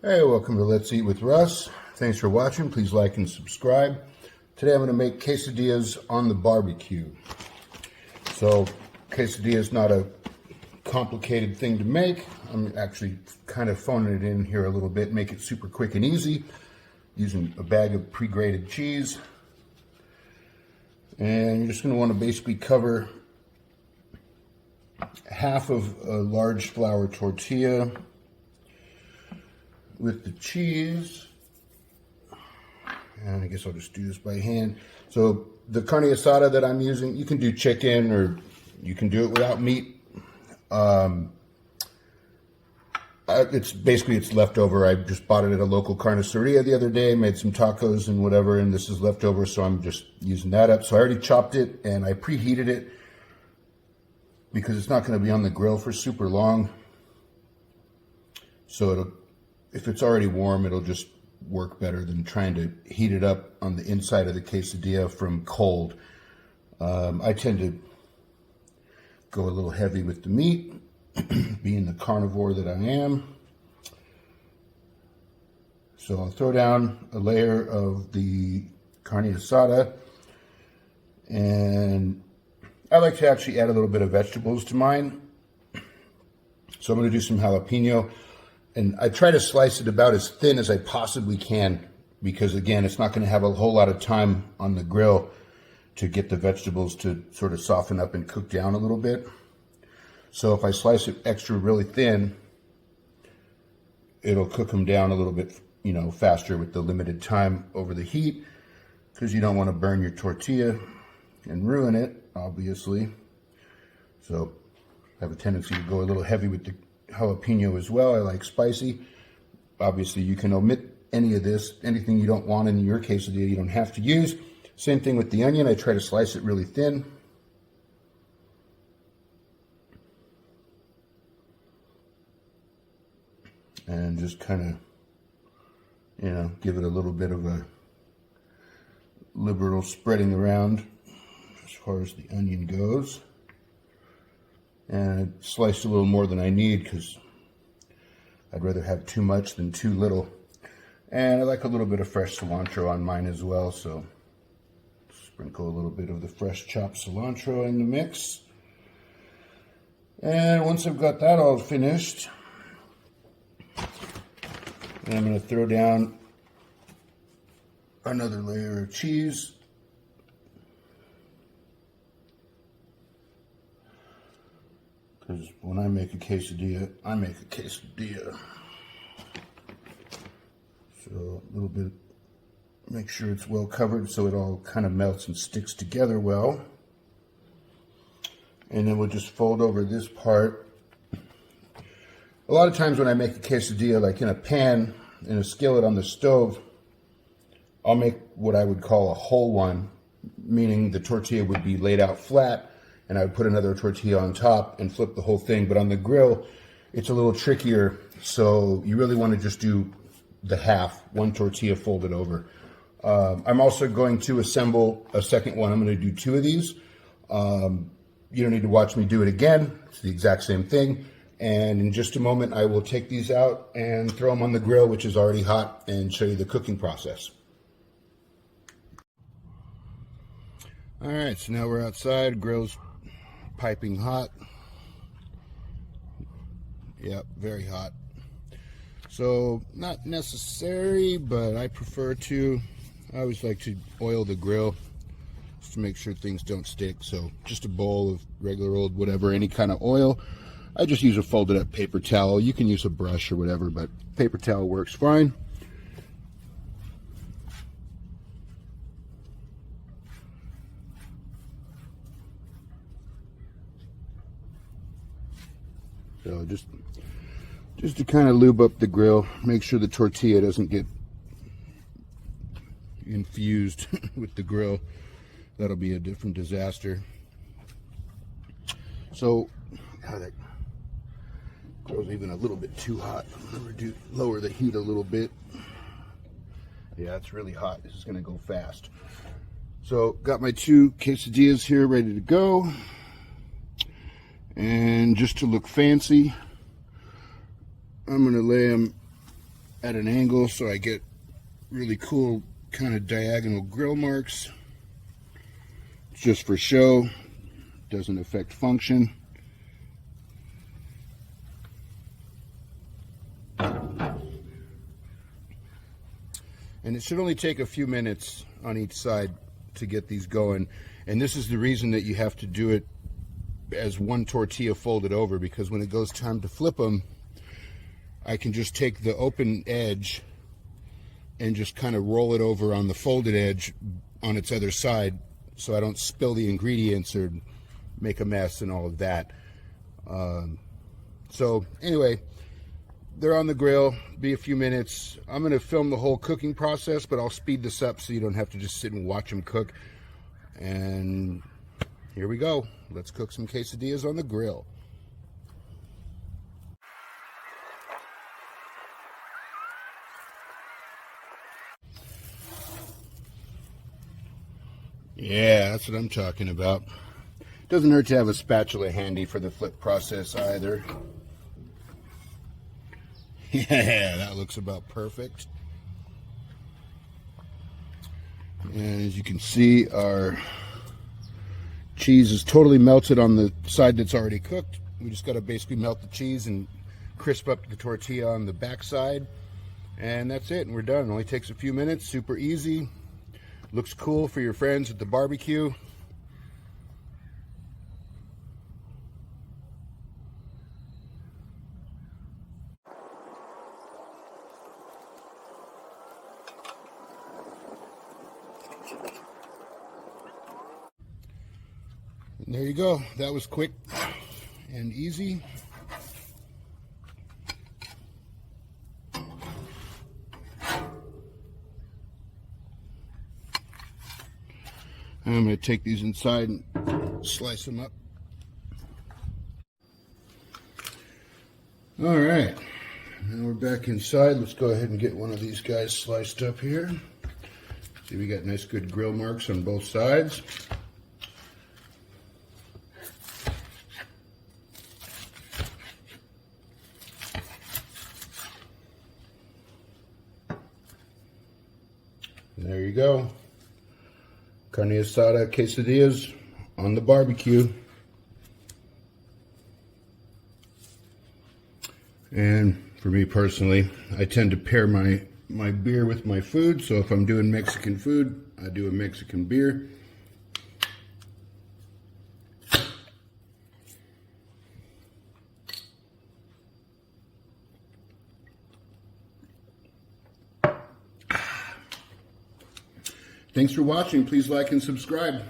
Hey, welcome to Let's Eat with Russ. Thanks for watching. Please like and subscribe. Today I'm going to make quesadillas on the barbecue. So quesadilla is not a complicated thing to make. I'm actually kind of phoning it in here a little bit, make it super quick and easy, using a bag of pre-grated cheese. And you're just going to want to basically cover half of a large flour tortilla with the cheese, and I guess I'll just do this by hand. So the carne asada that I'm using, you can do chicken or you can do it without meat. It's leftover. I just bought it at a local carniceria the other day, made some tacos and whatever, and this is leftover, so I'm just using that up. So I already chopped it and I preheated it because it's not going to be on the grill for super long. So if it's already warm, it'll just work better than trying to heat it up on the inside of the quesadilla from cold. I tend to go a little heavy with the meat, being the carnivore that I am. So I'll throw down a layer of the carne asada, and I like to actually add a little bit of vegetables to mine. So I'm going to do some jalapeno. And I try to slice it about as thin as I possibly can because, again, it's not going to have a whole lot of time on the grill to get the vegetables to sort of soften up and cook down a little bit. So if I slice it extra really thin, it'll cook them down a little bit, faster with the limited time over the heat, because you don't want to burn your tortilla and ruin it, obviously. So I have a tendency to go a little heavy with the jalapeno as well. I like spicy. Obviously, you can omit any of this. Anything you don't want in your quesadilla, you don't have to use. Same thing with the onion. I try to slice it really thin. And just kind of, give it a little bit of a liberal spreading around as far as the onion goes. And I sliced a little more than I need because I'd rather have too much than too little. And I like a little bit of fresh cilantro on mine as well, so sprinkle a little bit of the fresh chopped cilantro in the mix. And once I've got that all finished, I'm going to throw down another layer of cheese. Because when I make a quesadilla, I make a quesadilla. So a little bit, make sure it's well covered so it all kind of melts and sticks together well. And then we'll just fold over this part. A lot of times when I make a quesadilla, like in a pan, in a skillet on the stove, I'll make what I would call a whole one, meaning the tortilla would be laid out flat, and I would put another tortilla on top and flip the whole thing. But on the grill, it's a little trickier, so you really want to just do the half, one tortilla folded over. I'm also going to assemble a second one. I'm going to do two of these. You don't need to watch me do it again. It's the exact same thing. And in just a moment, I will take these out and throw them on the grill, which is already hot, and show you the cooking process. All right, so now we're outside. Grill's piping hot. Yep, very hot. So not necessary, but I prefer to. I always like to oil the grill just to make sure things don't stick. So just a bowl of regular old whatever, any kind of oil. I just use a folded up paper towel. You can use a brush or whatever, but paper towel works fine. So just to kind of lube up the grill, make sure the tortilla doesn't get infused with the grill. That'll be a different disaster. So, that grill's even a little bit too hot. I'm gonna lower the heat a little bit. Yeah, it's really hot. This is gonna go fast. So, got my two quesadillas here ready to go. And just to look fancy, I'm going to lay them at an angle so I get really cool kind of diagonal grill marks. It's just for show, doesn't affect function. And it should only take a few minutes on each side to get these going. And this is the reason that you have to do it as one tortilla folded over, because when it goes time to flip them, I can just take the open edge and just kind of roll it over on the folded edge on its other side so I don't spill the ingredients or make a mess and all of that. So anyway, they're on the grill, be a few minutes. I'm going to film the whole cooking process, but I'll speed this up so you don't have to just sit and watch them cook. And here we go. Let's cook some quesadillas on the grill. Yeah, that's what I'm talking about. Doesn't hurt to have a spatula handy for the flip process either. Yeah, that looks about perfect. And as you can see, our cheese is totally melted on the side that's already cooked. We just got to basically melt the cheese and crisp up the tortilla on the back side. And that's it, and we're done. It only takes a few minutes, super easy. Looks cool for your friends at the barbecue. And there you go. That was quick and easy. I'm going to take these inside and slice them up. All right, now we're back inside. Let's go ahead and get one of these guys sliced up here. See, we got nice good grill marks on both sides. And there you go. Carne asada quesadillas on the barbecue. And for me personally, I tend to pair my beer with my food. So if I'm doing Mexican food, I do a Mexican beer. Thanks for watching. Please like and subscribe.